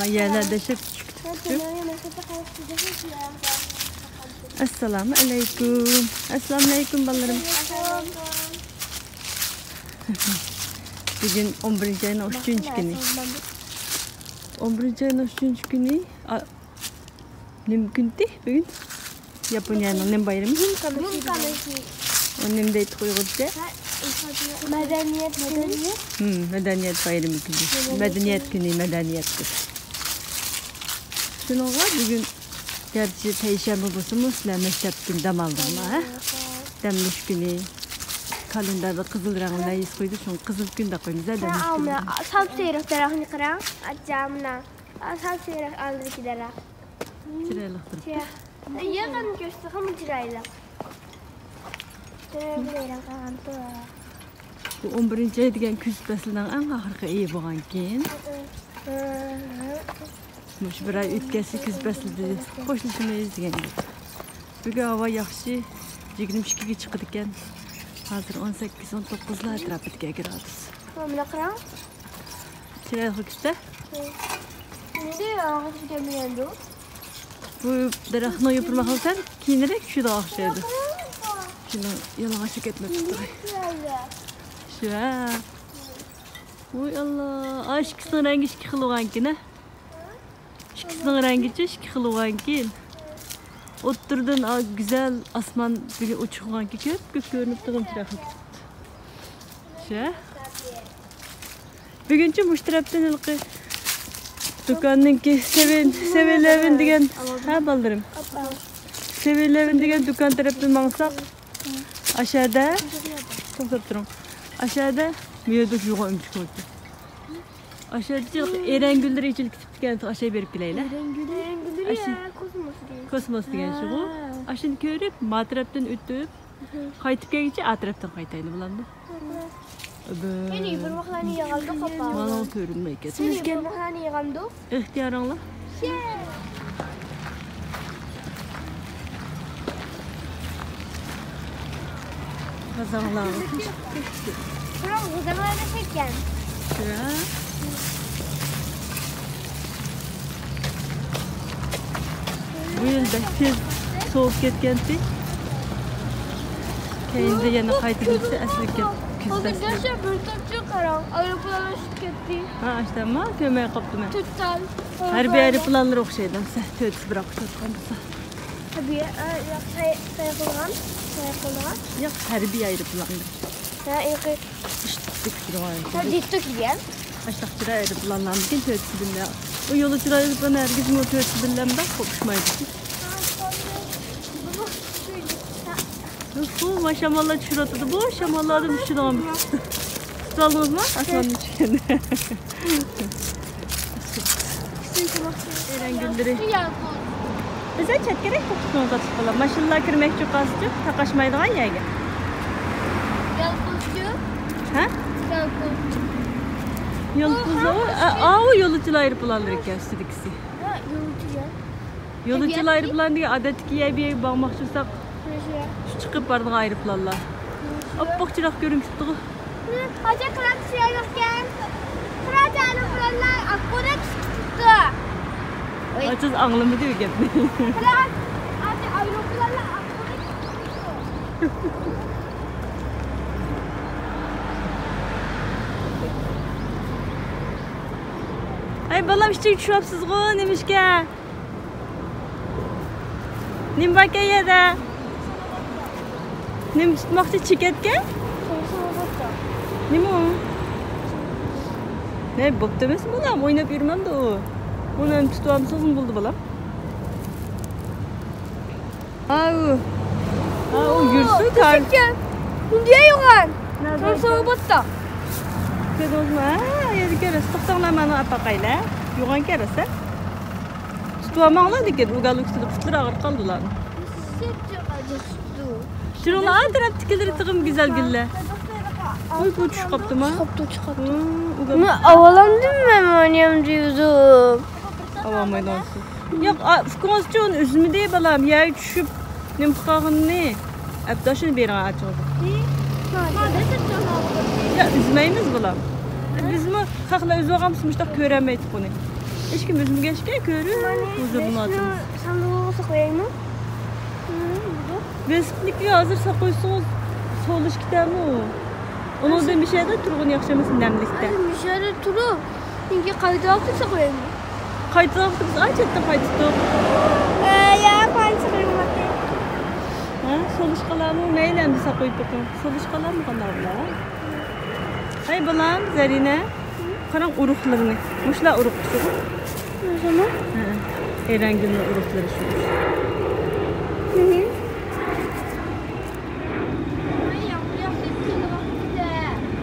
yerlerde şef çıktı. Assalamu alaikum. Assalamu alaikum ballarım. Bugün 11. ayın 3. günü. 11. ayın 3. günü. Mümkün değil bugün. Japonya'nın nem bayramı. O nem de koyuldu. Medeniyet günü. Medeniyet bayramı günü. Medeniyet günü, medeniyet günü. Şunun var bugün gerçi Perşembe bulsunuzlar meşrep gün dam aldım ha. Demmiş günü. Kalenderde kızıl rengine yüz koydu. Şun kızıl gün de koymuş. Demmiş günü. Sap seyrak tarafını kıran. Acamına. Sap seyrak alır gidere. Çıraylıktır. Yakın göster ama çıraylık. Bu 11. ay degan kuz faslining eng oxirgi oyi bo'lgan keyin mush bir oy o'tkazsa kuz faslida qo'shilishimiz degan edi. Bugun havo yaxshi 22 ga chiqdi ekan. Hozir 18-19 atrofida gradus. Mana qara. Chiroyli kuzda. Nega og'iz kelmaydi? Bu daraxtni yopirmoq qilsam keyinroq tushida o'xshaydi. Shuni yalang'ochga ketmab turibdi. Şu ha. Oy Allah. Ay ikisinin rengi iki xil bo'lgankin ha. İkisinin rengi iki xil bo'lgankin. O'ttirdan güzel asman bir uçuq bo'lganki ko'p ko'rinib turgan chiroqli. Şu. Bugunchi mushtarabdan ilqi do'konninki Sevelevin degan ha baldirim. Sevelevin degan do'kon tarafdan mangsaq aşağıda to'xtab turing. Aşağıda mevcut yoğun çıkıyordu. Aşağıda Erengülleri içil kitapken aşağı verip geleyler. Erengülleri ya kosmos değil. Kosmos degan şu bu. Aşını görüp matraptan ötüp qaytib kelguncha atrapdan qaytayli bo'ladi. Meni bir vaqtlarni yig'ildi qapa. Mana ko'rinmay ketdi. Siz bir vaqtlarni yig'ildi? İxtiyoringlar. Kazanlar. Bırak o zaman da çeken. Ya. Bu yılda tez soğuk ketkendi. Keyinde yana qaytılırsa asli O da küzde. gerçekten bir topçu karan. Aeroplan şirketi. Ha işte ama kömeğe koptu ben. Tutal. Her bir aeroplanlar okşaydan. Tötüs bırakıp tutkandısa. Tabii sayıkılan. Yok her bir aeroplanlar. Ya ilk İşte fikri var. ciddi gidiyor. Aşağıda aeroplanlar bugün tötüs bille. O yolcular aeroplan herkes o tötüs billemde kopuşmaydı. Bu maşamallah çürütüdü. Bu şamallarda düşürüyorum. Tutaldınız mı? Aslanın içinde. Erengülleri. Bize çet gerek kokusunu katıp falan. Maşınlar kirmek çok azıcık. Takaşmaydı var ya. Yalkuzcu. Ha? Yalkuzcu. Yolcular. O yolcular aeroplanları ikisi. Ha yolcu ya. Yolcular aeroplanı diye adetki yer bir yere bakmak istiyorsak şu çıkıp vardık aeroplanlar. Appak çırak görüntüsü. Hoca kıraksıya yokken. Kıraç aeroplanlar akkuda çıktı. Açız anlamı diyor ki. Kıraç aeroplanlar akkuda çıktı. Ay balam işte düşüyorsunuz o neymiş ki? Nim bakya ya da? Nim tutmakta çiketken? Nim o? Ne bok demesin balam oynayıp yürümem de o. Onu tutuğum sözüm buldu balam. O yürüsün kar. Niye yoğun? Nerede? Soğuk battı. Kızımız mı? Yedi kere sıktıklar bana apakayla. Yoğun kerese. Tutuğum ağladı ki ugalık tutup fıtır ağır kaldılar. Şunun antrenap tikileri tıkım güzel gülle. Oy bu çiş kaptı mı? Çıkarttı. Ne havalandım ben annem diyordum. Havamaydı olsun. Yok Fransızcığın üzümü değil balam. Yer düşüp nimkağın ne? Abdaşını bir an açıldı. Ya üzmeyiniz balam. Biz mi kakla üzü ağamsızmış da göremeydik bunu. Hiç kim özüm geçken körü. Huzurunu atın. Sandığı saklayayım mı? Vesiplikli hazır sakoysunuz. Soluş gider mi o? Onun da bir şeyde turgun yakşamasın demlikte. Bir şeyde turu. Çünkü kaydı altı saklayayım mı? Kayıtlı aktımız açıkta kayıtlı. Ya kaydı saklayayım mı? Ha, soluş kalan mı? Neyle mi sakoyup bakın? Soluş kalan mı kadar bula? Hay balam Zarine. Karan uruklarını. Muşla uruk şu. O zaman? Erengil'in urukları şu.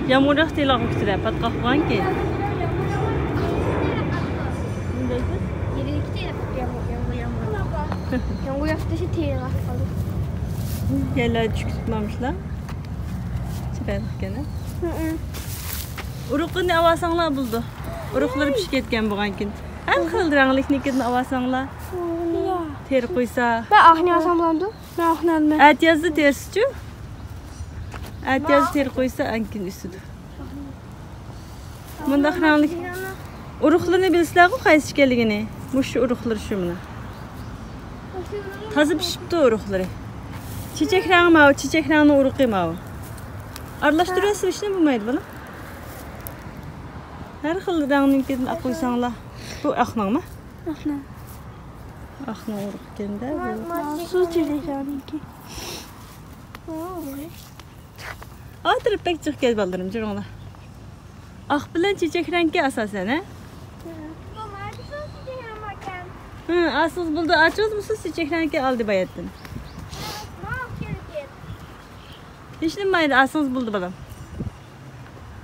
Yağmur yağtıyla kutuda pat kahvan ki. Yağmur yaktı teyze kaldı. Yerler çük tutmamışlar. Çıraylık gene. Urukun ne avasanlar buldu. Urukları pişik etken buğan gün. Hem kıldırağılık nekedin avasanlar. Ter koysa. Ben ahni asam bulandı. Ben ahni almam. Et yazdı tersçü. Et yazdı ter koysa ankin üstüdü. Bunda kıranlık. Uruklarını bilsizler mi kayısı şikeligini? Muşu urukları şu buna. Tazı pişipti urukları. Çiçek rağı mağı, çiçek rağını uruqı mağı. Arlaştırıyorsun işini bulmaydı bana. Her xil rağının kedin aqoysanlar. Bu axnan mı? Ahni. Axnan uruq kende. Su çiçeklerini ki. Atırıp pek çık gel baldırım cırğına. Ax bilen çiçek rengi asasen he? Asıl buldu. Açıyoruz musun çiçek rengi aldı bayettin. Hiç ne maydı asıl buldu balam.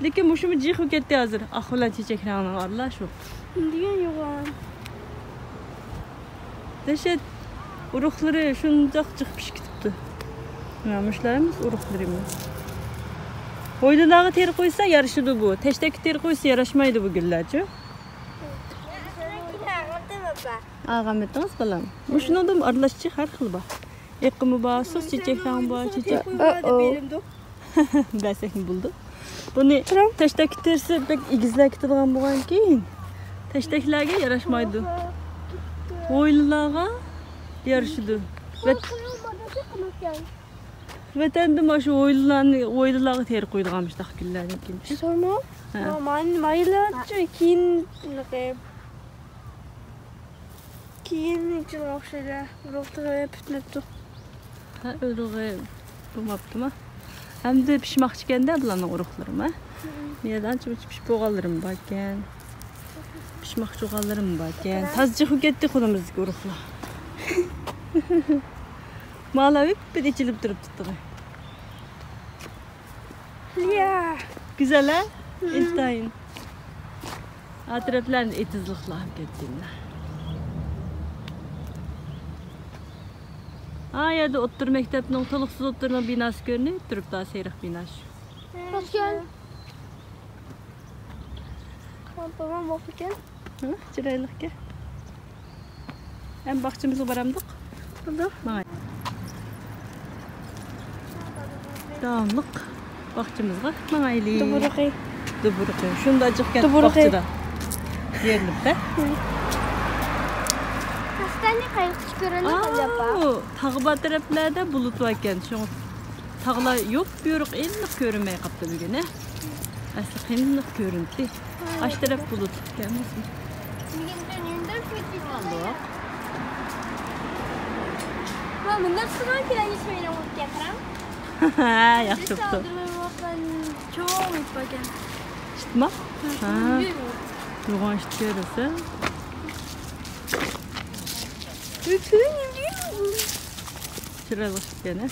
Lekin muşumu cihuk etti hazır. Ah ulan çiçek rengini Allah şu. Diyen yok an. Deşet urukları şuncak çıkmış gitipti. Muşlarımız uruklarımız. Hoydulağı ter koysa yarışıdı bu. Teşteki ter koysa yarışmaydı bu güllerce. Ağam ettiniz balam. Bu şunu da arlaşçı her xil bak. Ekimi bağ, sos çiçekten bağ, çiçek. Bəsəkini buldu. Bunu teşteki tersi pek igizler kitabıgan buğan keyin. Teşteklerge yaraşmaydı. Hoylulağa yarışıdı. Ve tendim aşı hoylulağı ter koyduğamıştık güllerine kim. Sorma. Mayla kiin kiin için okşayla. Urukları pütnettu. Ha öyle bulmaptı mı? Hem de pişmak çıkende bulanın uruklarım ha. Neden pişip boğalırım bakken. Pişmak çoğalırım bakken. Tazcık hüketti konumuz urukla. Mala bir içilip durup tuttu. Ya. Güzel ha? İntayın. Atraflarını etizlikle hükettiyimler. Yerde otur mektepnin ortalıksız oturma binası görünüyor. Durup daha seyrek binası. Hoş geldin. Babam bakırken. Çıraylık ki. Hem bahçemize varamdık. Burada. Bana. Dağınlık bahçemiz var. Bana ili. Duburuqi. Duburuqi. Şunu da acık gelip Duburuqi. bahçede. Yerlikte. Hastane kayıp çıkarını kalapa. Tağba taraflarda bulut varken. Şunu tağla yok buyuruk enlik görünmeye kaptı bir güne. Aslı enlik görüntü. Aş taraf bulut. Gelmesin. Mama nasıl var ki ben hiç böyle mutlu yaparım? Ha, yaxşıptı. Çok mutlu. İşte mi? Ha. Yoğun işte görürse. Bütün biliyor musun? Çıraylık gene.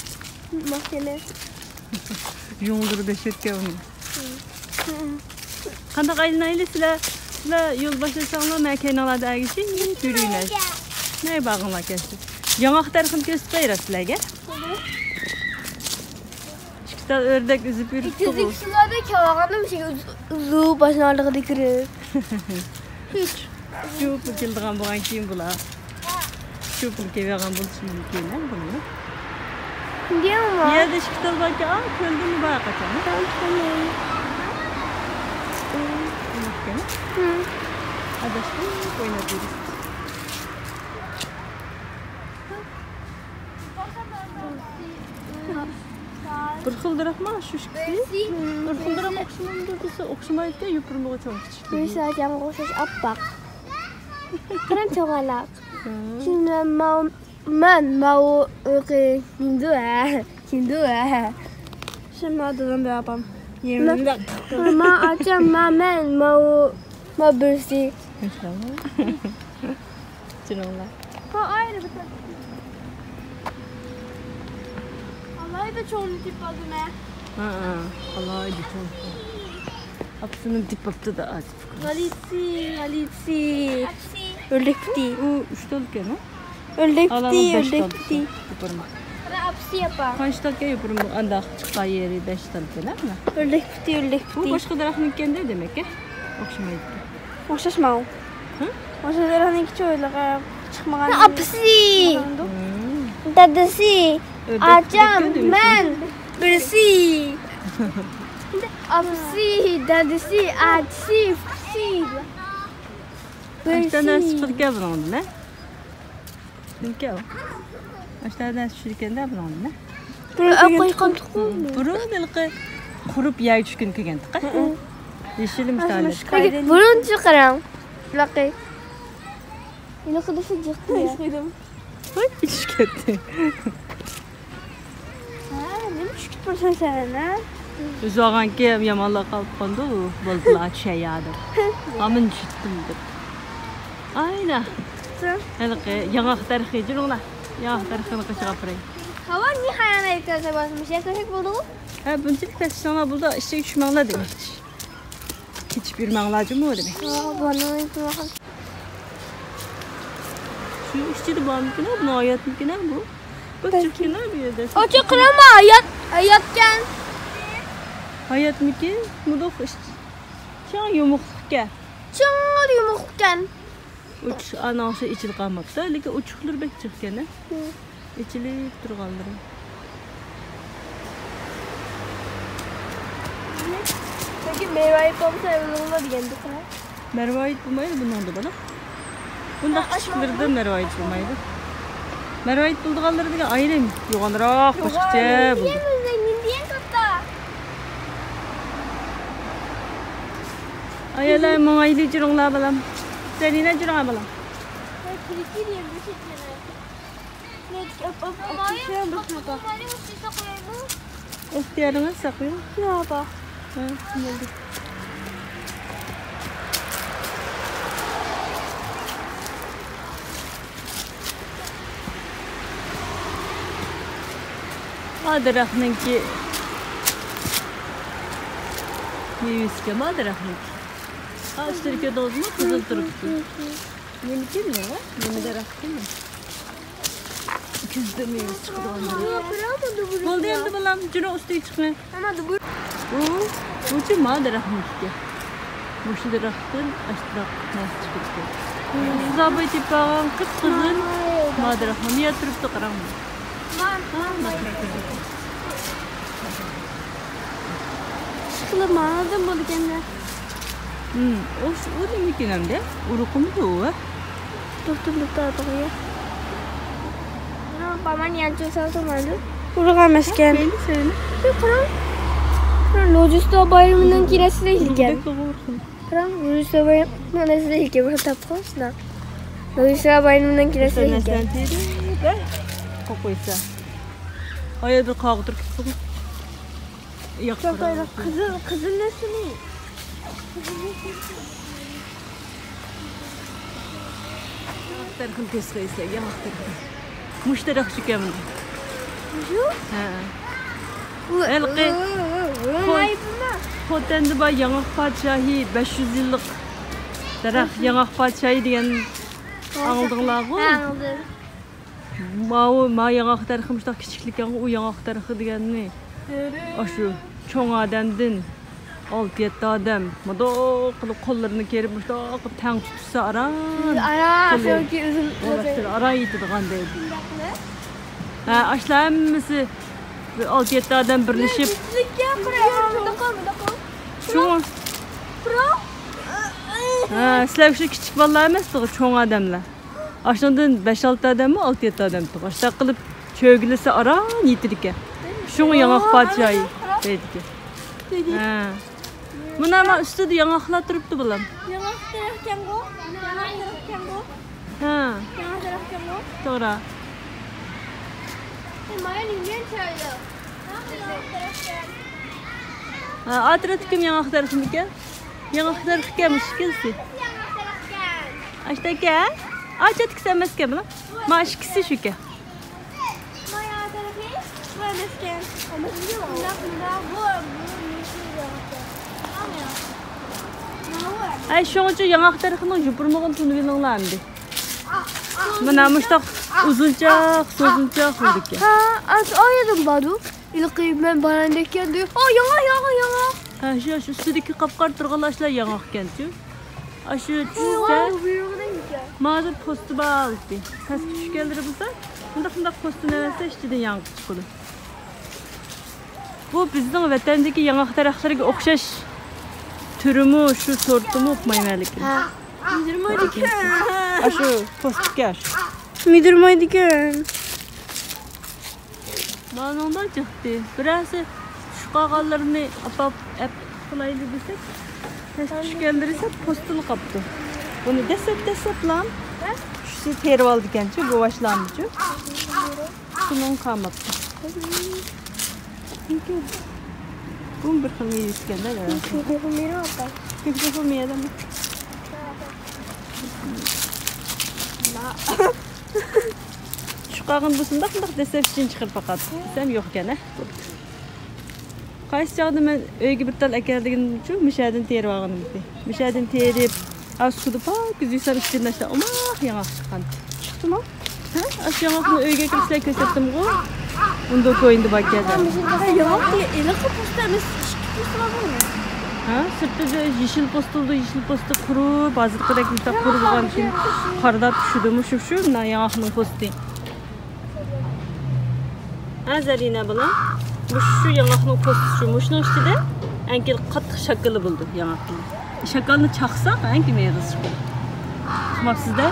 Mahkeme. Yoğundur beşirke onu. Kandak ayın ailesiyle yol başlasanlar mekanalarda ergişin yürüyünler. Ne bağınlar kestik? Yanak tarafını göstereyim sizlerge. Çıkta ördek üzüp yürüp İkizlik sularda kavağında bir şey uzun başına aldığı dikiri. Hiç. Şu bu kildiğen buğan kim bula? Şu bu keveğen buluşum mümkün ne bunu? Diye ama. Ya da çıkta bak ya köldü mü bağa kaçan? Adashib o'ynab yuribdi. Bir xildiraqmi shu ikkisi? Bir xildiraq o'xshamaydi desa o'xshamaydi-ku, yupurmog'i cho'ng kichik. Misajamga o'xshash oppoq. Qarang cho'g'alaq. Şimdi mau hindu. Şimdi adım yapam. Yemin. Ma açam men mau birisi. İnşallah. Canımlar. Ha ayrı bir tane. Allah'ı da çoğunu tip aldı ne? Allah'ı çoğun. Hapsının dip yaptı da azıcık. Galitsi. Öldekti. O 3 dakika mı? Öldekti. Yupurma. Bana apsi yapar. Kaç dakika yupurma? Anda çıkta yeri 5 dakika mı? Öldekti. Bu başka tarafın kendi demek ki. Okşamaydı. Okşaşmao. Hı? Okşaşmao iki çoğuyla çıkmagan. Apsi. Dadası. Açam ben birisi. Apsi, dadası, açsi, fsi. Aşağıdan şirket bulundu ne? Şirket o. Aşağıdan şirkette bulundu ne? Burun dilqi qurup yer tushgun kelgan tiqa. Yeşilim tale. Burun çıkaram. Laqi. Ila qidisi jiqti. Hoy, iç ketdi. Nima tushib tursan sen, ha? O'zog'anki yomonlar qolib qoldi, bo'ldilar tushayadi. Amin tushdim deb. Ayna. Halqi yangoq tarixiy jurunglar. Yangoq tarixini qishqapiray. Hava niye hayana yıkasa basmış? Yaklaşık buldu mu? Ha, bunchalik tashlana buldi, ishga tushmanglar demoqchi. Ketib yurmanglarmi o demek. Bana bakalım. Şu işçili bağımlıkına, bu hayatlıkına bu. Bu Türkiye'ne bir yerde. Açık kırama hayatken. Hayat mı ki? Bu da işte. Şu an yumuqlıqqa. Çağır yumukken. Uç anası içil qalmaqda, lekin uçuqlar bek chiqqan. İçilib turganlar. Peki meyveyi komsa evliliğine diyendi sana. Mervayit bulmaydı bundan da bana. Bunda kichiklarda mervayit bulmaydı. Mervayit bulduğanları degan ayrım. Yoğanroq boshqacha buldi. Diyen katta. Ayalar mo'ngayli jurunglar balam. Senina jurunglar balam. Kirikir yerinde çekmene. İhtiyarını saklıyor. Ne yapar? Ha, oldu. Madraxniki. Meyveske madraxniki. Ağaçtırke dozma kızıl turuptu. Yeni kim ne var? Yeni daraxtı mı? Küzde meyvesi çıktı onları. Oldu hem de balam, cüne üstü çıkma. Ama da bu. Bu için madraxniki. Bu şu daraxtın aştırak nasıl çıktı. Zabay tipağın kız kızın madraxnı yatırıp da karanmı. Sıkılır mı? Anladın mı kendine? O da mümkün hem de. Urukumu da o. Doktor ya. Paman yancı salsa vardı. Uruğa mesken. Beni söyle. Lojusta bayramından kirası da ilken. Lojusta bayramından kirası da ilken. Burası tapkonsuna. Lojusta bayramından kirası da ilken. Kokoysa. Ayadır kağıdır kısım. Çok öyle kızıl nasıl iyi? Tarixin tesqaysa, yanaq tarixin. Mushtarak çıkamın. Şu? Ha. Elqi. Ayıp mı? Xotendi ba yanaq padşahi 500 yıllık. Darax yanaq padşahi degan aldыңlar go. Aldım. Ma yanaq tarixi muştaq kichiklikkan u yanaq tarixi deganni. Aşu çoğ adamdan 6-7 adam modoq qilib qo'llarini kerib muştaq tang tutsa aran. Ara şöyle uzun. Aran yetadiganday. Ha, ashlar hammasi 6-7 adam birlashib. Shu Ha, sizler şu küçük balalar emas, çoğun adamlar. Aşağıdan 5-6 adam mı, 6-7 adam tuğ. Aşağı kılıp çöğgülese aran yitirik. Şunu yanak padişahı dedik. Ha. Buna ama üstüde yanaklar duruptu bulam. Yanak tarafken bu. Yanak tarafken bu. Ha, Yanak tarafken bu. doğru. Maya ninguém söylüyor. Yanak tarafken. Ha, adretim yanak tarafındaki. Yanak tarafı gelmiş gelsin. Yanak tarafken. Açta gel. Açat kisemez ki bulam. Maaş kisi şu ki. Maya tarafı. Bu mesken. Ama biliyor musun? Bunda bu. Ay şu için yanak tarafının jupurmağın tunu bilinler mi? Buna müştak uzunca, sozunca kıldık ya. Ha, az ayırdım badu. İlki ben barandayken diyor. Oh yanak. Ha, şu üstündeki kapkar tırgılaşlar yanak kenti. Aşı çizse, mağdur postu bağlık bir. Kas küçük gelir bu da. Bunda postu neresi işte de yanak çıkıyor. Bu bizden vatandaki yanak tarafları okşaş türümü, şu sortumu okumaymalık. Ha. Müdürmaydıken. Aşı postu gel. Müdürmaydıken. Bana ondan çıktı. Birası şu kağallarını apap kolaylı desek. Küçük geldirirse postulu kaptı. Bunu desep lan. Şu teri aldı kendisi, bu başlanmışı. Bunun kalmadı. Bunu bir kılmayı iskender ya. Küçük kılmayı da mı? Şu kağın busunda desep için çıkır fakat. Sen yok gene. Qaysi çağda men öyge bir tal ekerdigin üçün müşahidin teri bağını bitti. Müşahidin terip, az sudu pak, güzüysen içinden işte omaq yanak çıkan. Çıktı mı? Ha? Az yanakını öyge kirişler kösettim bu. Bunda koyundu bak geldi. Yanak diye eli kapısta biz çıkmışsın var mı? Ha? Sırtı yeşil postuldu, yeşil postu kuru, bazı kırık bir tak kuru bulan için karda düşüdü mü şu na yanakının postu. Ha Zarina bulan? Bu şu yanakının postu şunun içinde enkel qattiq şakalı buldu yanakını. Şakalını çaksak enkel meyaz çıkıyor. Tamam sizde?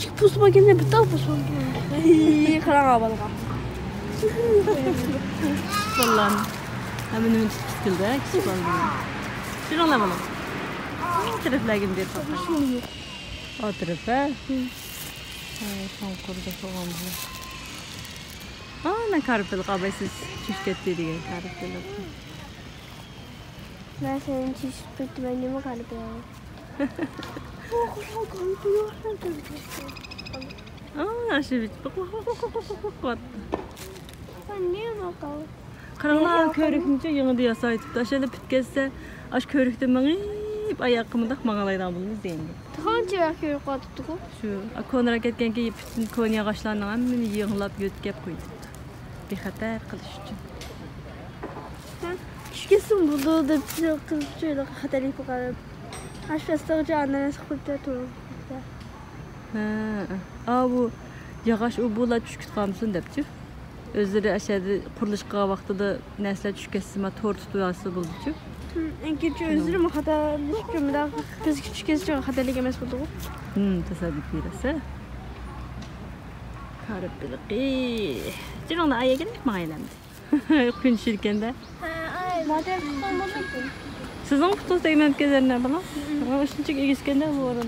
Şu postu bakayım bir tane postu bakayım. Karan abalığa. Vallahi hemen hemen çıkıldı ha küçük oldu. Şunu alalım. Taraflar gibi bir kapı. O tarafa. Ay tam koruda soğan bu. Ne karpılık abesiz çüşket diye karpılık. Ben senin çeşit benimle karpılık. Aşı bit. Bak. Ben niye bakalım? Karanlığa körükünce yanıda yasaytıp da şöyle pitkese aş körükte mağip ayakkımı da mağalaydan bulunuz deyin. Hangi körük atıptık o? Şu konulara ketken ki bütün konu ağaçlarından hemen yığılap yötkep koydu. Bir hatar kılış için. Kesin buldu da bir kız şöyle hatarlık bakalım. Aşağıda annene sıkıntı tutuyor. Ha, bu yağış ubula düşküt kalmışsın depçi. Özleri aşağıda kuruluş qığa vaxtıda nəslə düşkəsimə tor tutuyası bulducu. En küçük özürüm hata düşkümdə biz küçük üçün hatarlık emas bulduq. Təsadüf birəsə. Karıb biləqi. Cırağına aya gələk mağayələmdi. Gün şirkəndə. Ay, madem olmadı. Sizin kutunuz değmem gezerler bana. Ama üçüncü ilgiskende bu arada.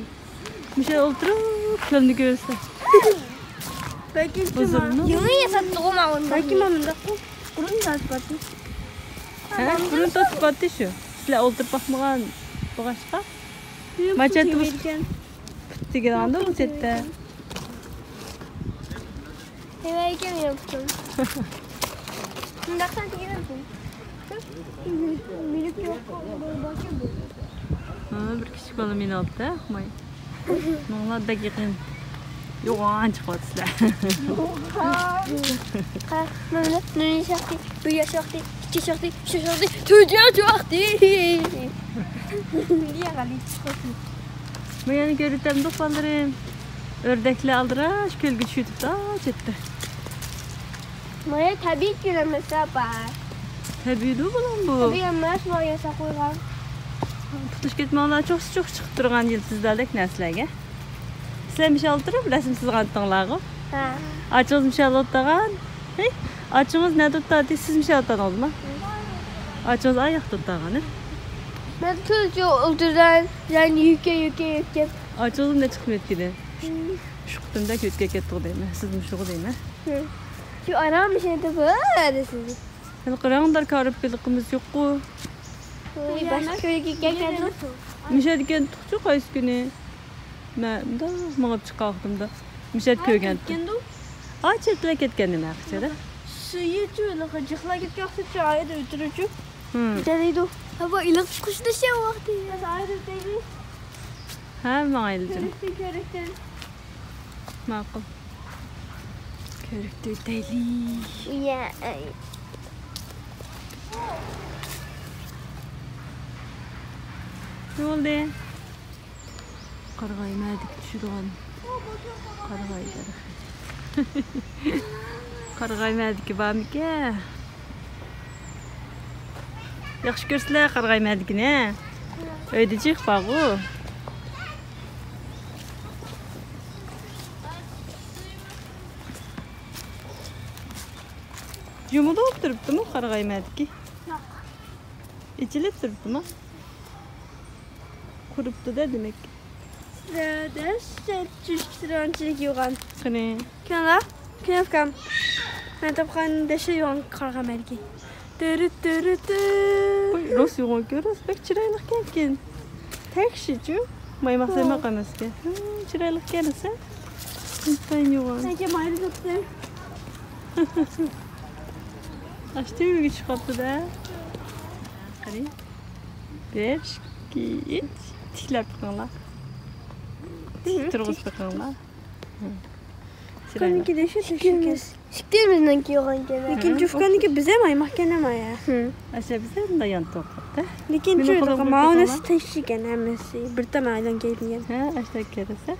Bir şey oturup kendini görürse. Belki Bozulma. yeni yasattı o mağında. Belki mamında kurun da atbatı. Ha, kurun da atbatı şu. Sizler oturup bakmadan başka. Maçetli bu. Püttü gelanda mı sette? Evet, kim yaptın? Ndaxtan gelirsin. Minik yok. Bir küçük balım yine aldı da. Nonlar dakikın. Yok an çıkmadı sizler. Ne şarkı? Bu şarkı, iki şarkı, şu şarkı, çocuğa şarkı. Niye çıkıyorsun? Ben yani görüntüm dokballarım. Ördekli aldıraş, kölgü düşüyüp da çetti. Maya tabii ki mesela var. Tabii de bu lan bu. Tabii ama nasıl yasak koygan? Tutuş ketmanglar çok chiqib turgan yiltizlardek narsalarga. Sizlar mishal turib bilasizsiz qantinglarga. Ha. Achingiz mishal o'tgan. Achingiz nima tutadi? Siz mishal o'tdingizmi? Achingiz oyoq tutgan. Ben tuzcu oldurdan yani yüke. Achingiz ne chiqib ketdi? Shu qutunda ketga ketdi deyman. Sizmi shu deyman. Şu aram bir şey de böyle sizi. Hali qaranglar ko'rib bilqimiz yo'q-ku. Başka köye geldim. Mishal degan tuqchu qaysi kuni? Men da mangib chiqardim. Mishal ko'rgan. Chetla ketgan nima qiladi? Suyu çöyle hacıkla git yoksa çaya da ötürücü. Hmm. Nereydi o? Hava ilik kuşta şey vakti. Ayrı değil. Ha, maylıcım. Körükten. Ma'qul. Ko'rikda o'taylik. Ya. Ne oldu? Qarg'aymadik tushirgan. Qarg'aylar. Qarg'aymadik bormi-ki? Yaxshi ko'rsizlar qarg'aymadikni. Uyda chiq bor-ku. Yumada olib turibdimi qarg'aymadiki? Yo'q. İçilib turibdimi? Quribdi-da demak. Ders çüştürançılık yoğan. Qani. Kana? Kinafkam. Ben tapkan deşe yoğan kargamelki. Dürüt. Oy, rost yo'g'on ko'ras, bak chiroyli ekan. Takshichu, maymoq sema qilmasga. Chiroyli ekansa. Inson yo'g'on. Sence maylı tuttu. Açtı mı çıkarttı-da? Qani. 1, 2, 3. Tiklab qo'yinglar. Turg'izib qo'yinglar. Kanki deşe teşekkür. Şiktiğimizden ki yoğan gene. Lekin Cufkan'ınki bize mi mahkeme ya? Aşağı bize de yan topladı. Lekin Meni çoğu qo'lga maonesi teşhiken hemmesi. Bir tane aydan gelmeyen. Ha, aşağı kelsa.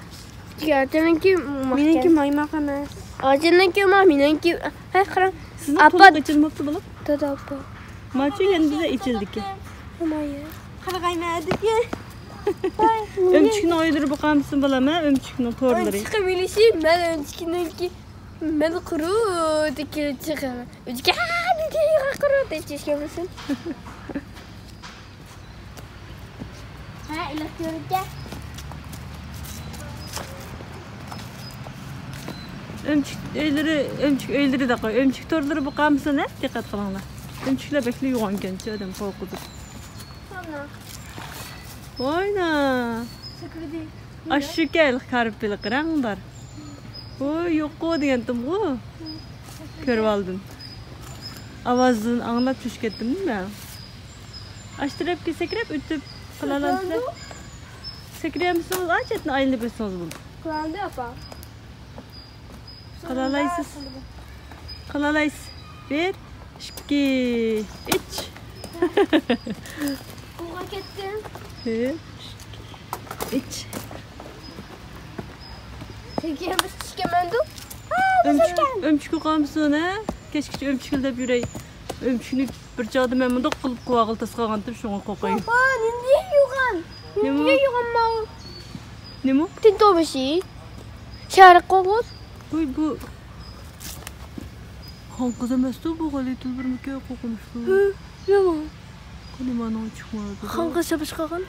Gerçekten Benimki maymak emas. Acınınki ama minenki. Ha karan. Sizin Apa- to'liq ichilmoqda bo'lib. Dadappa. Machu endi biza ichildik. Amayı. Qarag'aymadik ya. Ömchikni oydirib boqamsin bilaman, ömchikni to'rlari. Çıkabilişim ben öncekininki. Ben kuru dikili çıkamam. Önceki diye kuru diye çıkamazsın. Ha ilah görünce. Ömchik öylari da qo'y. Ömchik to'rlari boqamsin, diqqat qilinglar. Ömchiklar bekli yo'g'ongancha odam qo'rqidi. Tamam. Voyna. Sıkırdı. Aşşu kel qarib bilqiranglar. Oy, yo'q-ku degandim bu. Ko'rib oldim. Ovozini anglab tushib ketdimmi men? Ashtirabga sakrab o'tib qilalamsizlar. Sakrayamsiz, achetni aylanib o'tsangiz bo'ldi. Kulağında yapar. Qalalaysiz. Qalalaysiz. 1, 2, 3. Kuğa kettim. 1, 3. Çekiyemiz çıkamandı. Ömchikni qolmsin, ha? Kechgacha ömchikildab yuray. Ömchikni bir joyda men bundoq qilib quvag'iltas qolgandim, shunga qo'rqayin. Aa, niye yugan? Niye yugan mal? Nima? Tinto bir şey. Şarkı koğuz. Oy, bu Xonqiz emas-ku bu, G'alitul birmika qo'rqinchli. Nima? Qani mana chiqmadi. Xonqa sapışqagan.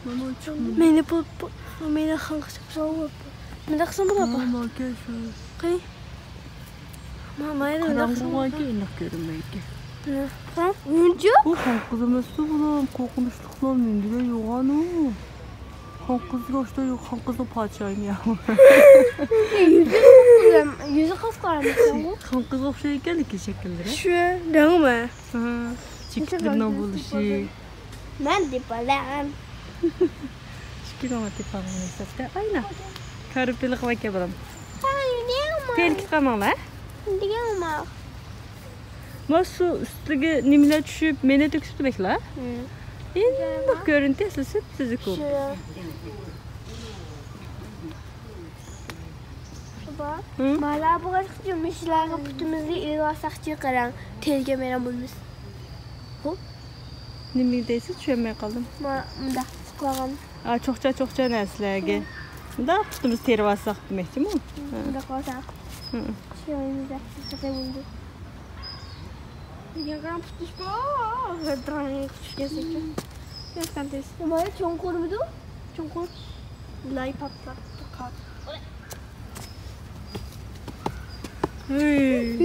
Mana chiqmadi. Meni meni xonqa sapışqagan. Meni qisam bo'ladi. Mana shu. Qani? Mama edi. Qarang'uga aniq ko'rinmaydi. Ha? Uncha? Bu Xonqiz emas-ku bu, qo'rqinchlilar menga yo'g'on-u. Xonqiz yoshda yo'q, Xonqizni podshoyim ya. Yüzü qasqarmi? Xonqiz o'xshaydi ekan shakllari. Şu dağma. Ha, chektirno bo'lishi. Ben de balam. Kilometr tepamizda. Ayna. Ko'rib bilqib aka bilan. Ay, niye ama? Telkit qilmanglar. Niye ama? Mana shu ustiga nimalar tushib, meni to'kisib beklar. Endi ko'rinti eslasib sizni ko'p. Bak. Hı? Mala bu kadar kutumuzu ilgili sakçı karan telge meram olmuş. Nima deysiz? Tushunmay qoldim. Bunda koyalım. Ha, çoxça narsalarga. Bunda putimiz terib olsak demakchimi? Bunda koysak. Şey oyunumuza çıkacak buldu. Yagan tutmuş bu. Hıdranya küçük gezecek. Gerçekten tez. Ama çok korumdu. Çok lay patlar. Kalk. Hey.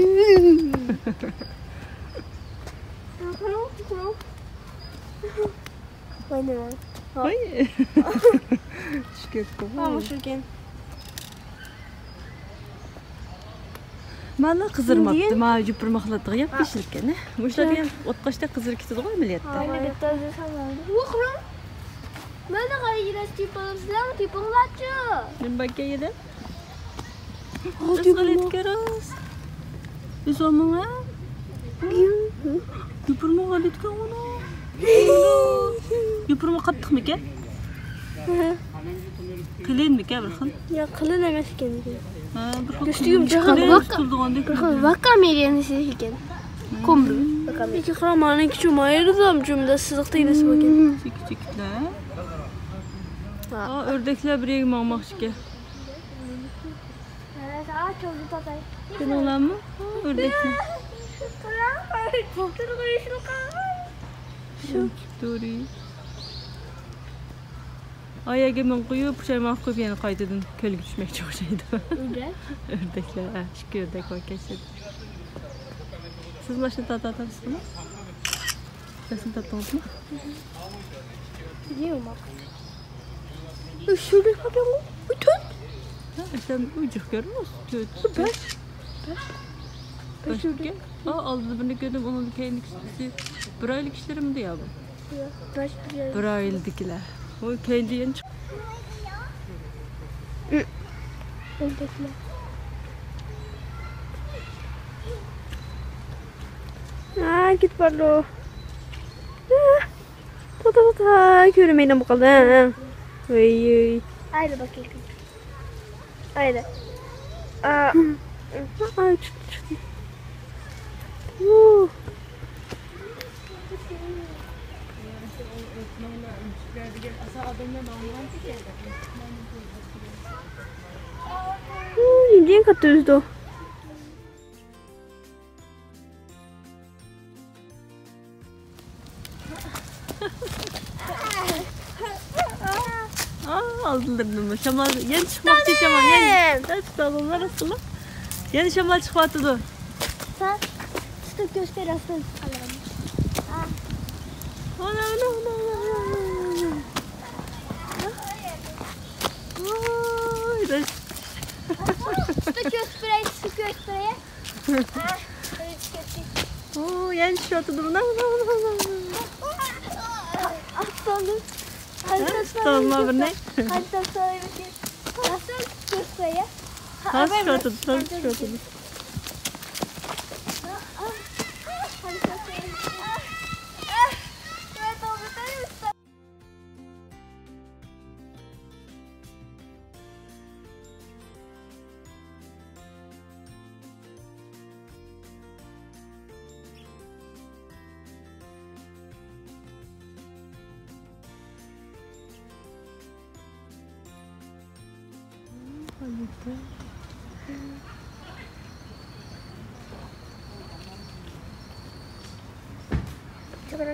Kuru. Oynuyor. Ay. Şükür Ama şurgen. Mana qizirmabdi. Ma yupurmoqlatib yap pishirgan. Mushlar ham o'tqashda qizir ketadi qo'y amaliyotda. Ameliyatda sanırım. Kuru. Ben de karıyla tipim tipimlaçı. Nima kayda? Asqalet keras. Isomanga? Yupurmoqlatgan onu. Yupurma qattiqmi-ka? Qilinmi-ka bir xil? Ya kılın emas ekan. Ha, bir xil. Üstüyüm Vaka meriyenin siziken. Komru. Vaka meriyenin. İki kramanın küçük ayırdım cümle sızıqda ilesi bakın. Kichiklar. Ha, ördeklar bir yerga maqmoqchiga. Aa çok tatay. Ko'ringlarmi? Ördeklar. Tori. Ayaga men qo'yib, pushaymoq qo'yib yana qaytadan ko'lga tushmoqchi o'xshaydi. Öyle. Ördeklar, ha, ikki ördek bor kechadi. Siz mana shuni tatadingizmi? Siz tatdingizmi? Yiyorum bak. Şurada bakın. Bütün. Ha, sen ucuq görüyorsun. Başka? Aa, aldı birini gördüm, onun kendisi bir aylık işlerim diyor bu. Baş bir Bir aylıklar. O kendi yeni Ördekler. Ha git barlo. Ta görmeyin bakalım. Oy. Haydi bakayım. Haydi. Ay çıktı. Indiğin katıyordu. aldırdım. Şamal yeni çıkmakçı şamal. Yeni. Kaç dalımlar asılı. Yeni şamal çıkmaktı da. Sen tutup göster asıl. Ana. Ay, da. Tutup göster. Oo, yeni çıkmaktı da. Aslanım. Tamam abi ne? Hatta sonra bir şey. Nasıl göster? Nasıl çıkmaktı? Nasıl çıkmaktı?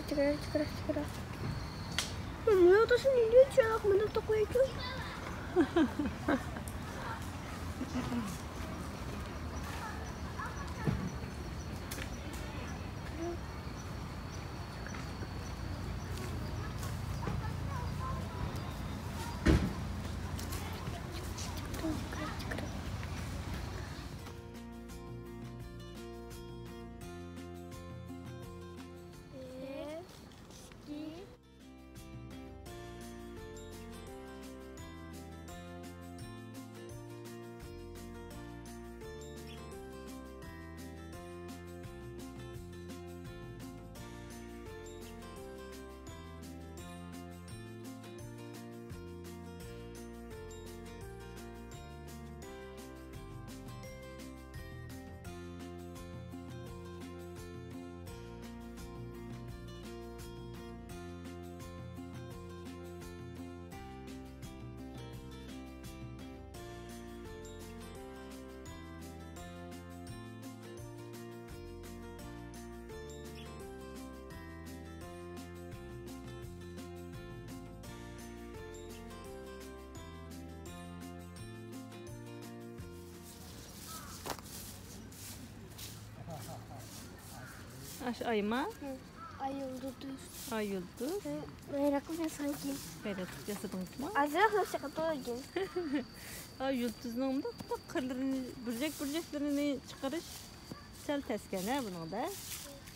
Çıkara. Ne odasın iniyor çanak mı da koyuyor. Aş ayma, Ay yıldız. ay yıldız. Meraklı bir sanki. Hayret yasadınız mı? Azıcık nasıl katılırken. Ay yıldızın da kırlarını, bürceklerini çıkarış. Sel teskene bunun da.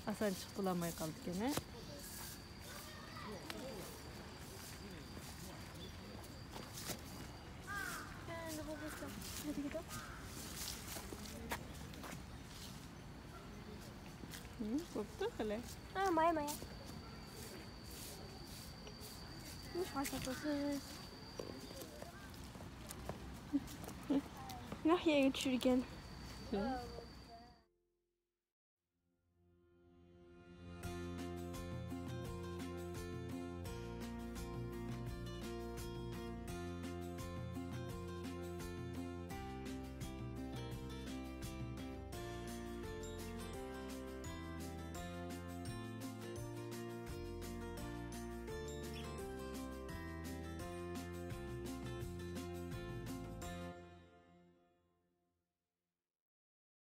Asan çıktılamay kaldık gene. Hadi gidelim. Koptu hele. Maya maya. Hiç başlatası. Nah ya geçirken. Şu.